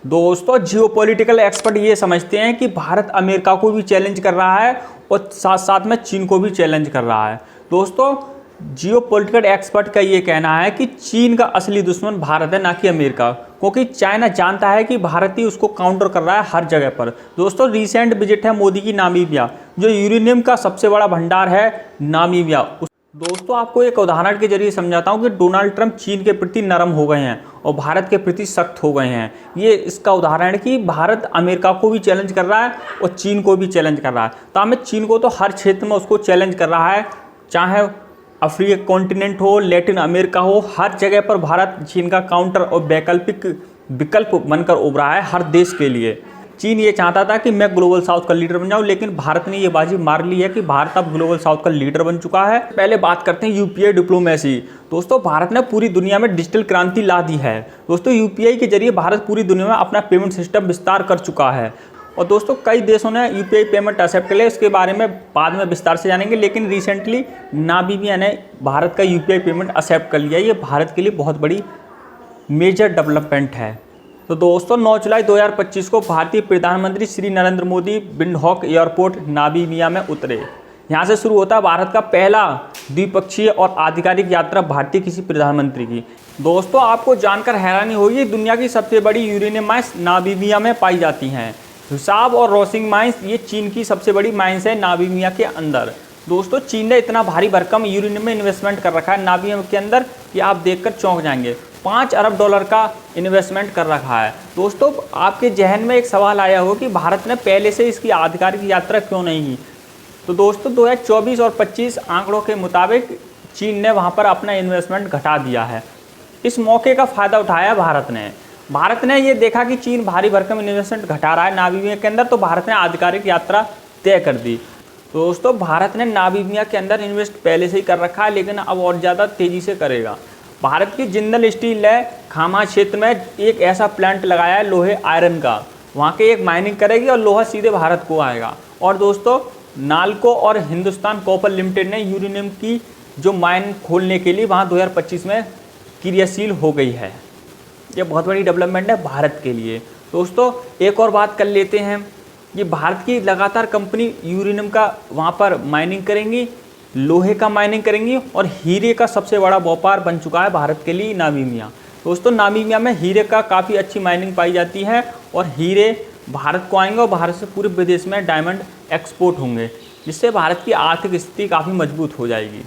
दोस्तों geopolitical expert ये समझते हैं कि भारत अमेरिका को भी चैलेंज कर रहा है और साथ साथ में चीन को भी चैलेंज कर रहा है। दोस्तों जियोपॉलिटिकल एक्सपर्ट का ये कहना है कि चीन का असली दुश्मन भारत है, ना कि अमेरिका, क्योंकि चाइना जानता है कि भारत ही उसको काउंटर कर रहा है हर जगह पर। दोस्तों रिसेंट विजिट है मोदी की नामीबिया, जो यूरेनियम का सबसे बड़ा भंडार है नामीबिया। दोस्तों आपको एक उदाहरण के जरिए समझाता हूँ कि डोनाल्ड ट्रंप चीन के प्रति नरम हो गए हैं और भारत के प्रति सख्त हो गए हैं। ये इसका उदाहरण है कि भारत अमेरिका को भी चैलेंज कर रहा है और चीन को भी चैलेंज कर रहा है। तो हमें चीन को तो हर क्षेत्र में उसको चैलेंज कर रहा है, चाहे अफ्रीका कॉन्टिनेंट हो, लैटिन अमेरिका हो, हर जगह पर भारत चीन का काउंटर और वैकल्पिक विकल्प बनकर उभरा है हर देश के लिए। चीन ये चाहता था कि मैं ग्लोबल साउथ का लीडर बन जाऊं, लेकिन भारत ने ये बाजी मार ली है कि भारत अब ग्लोबल साउथ का लीडर बन चुका है। पहले बात करते हैं यूपीआई डिप्लोमेसी। दोस्तों भारत ने पूरी दुनिया में डिजिटल क्रांति ला दी है। दोस्तों यूपीआई के जरिए भारत पूरी दुनिया में अपना पेमेंट सिस्टम विस्तार कर चुका है और दोस्तों कई देशों ने यूपीआई पेमेंट एक्सेप्ट कर लिया। इसके बारे में बाद में विस्तार से जानेंगे, लेकिन रिसेंटली नामीबिया ने भारत का यूपीआई पेमेंट एक्सेप्ट कर लिया। ये भारत के लिए बहुत बड़ी मेजर डेवलपमेंट है। तो दोस्तों 9 जुलाई 2025 को भारतीय प्रधानमंत्री Shri Narendra Modi Windhoek airport Namibia में उतरे। यहाँ से शुरू होता है भारत का पहला द्विपक्षीय और आधिकारिक यात्रा भारतीय किसी प्रधानमंत्री की। दोस्तों आपको जानकर हैरानी होगी, दुनिया की सबसे बड़ी यूरेनियम माइंस नामीबिया में पाई जाती हैं। हिसाब और रोसिंग माइंस ये चीन की सबसे बड़ी माइंस है नामीबिया के अंदर। दोस्तों चीन ने इतना भारी भरकम यूरेनियम में इन्वेस्टमेंट कर रखा है नामीबिया के अंदर कि आप देखकर चौंक जाएंगे। $5 अरब का इन्वेस्टमेंट कर रखा है। दोस्तों आपके जहन में एक सवाल आया हो कि भारत ने पहले से इसकी आधिकारिक यात्रा क्यों नहीं की। तो दोस्तों 2024 और 25 आंकड़ों के मुताबिक चीन ने वहां पर अपना इन्वेस्टमेंट घटा दिया है। इस मौके का फ़ायदा उठाया भारत ने ये देखा कि चीन भारी भरकम इन्वेस्टमेंट घटा रहा है नामीबिया के अंदर, तो भारत ने आधिकारिक यात्रा तय कर दी। तो दोस्तों भारत ने नामीबिया के अंदर इन्वेस्ट पहले से ही कर रखा है, लेकिन अब और ज़्यादा तेज़ी से करेगा। भारत की जिंदल स्टील ने खामा क्षेत्र में एक ऐसा प्लांट लगाया है लोहे आयरन का, वहाँ के एक माइनिंग करेगी और लोहा सीधे भारत को आएगा। और दोस्तों नालको और हिंदुस्तान कॉपर लिमिटेड ने यूरेनियम की जो माइन खोलने के लिए वहाँ 2025 में क्रियाशील हो गई है। ये बहुत बड़ी डेवलपमेंट है भारत के लिए। दोस्तों एक और बात कर लेते हैं कि भारत की लगातार कंपनी यूरेनियम का वहाँ पर माइनिंग करेंगी, लोहे का माइनिंग करेंगी और हीरे का सबसे बड़ा व्यापार बन चुका है भारत के लिए नामीबिया। दोस्तों नामीबिया में हीरे का काफ़ी अच्छी माइनिंग पाई जाती है और हीरे भारत को आएंगे और भारत से पूरे विदेश में डायमंड एक्सपोर्ट होंगे, जिससे भारत की आर्थिक स्थिति काफ़ी मजबूत हो जाएगी।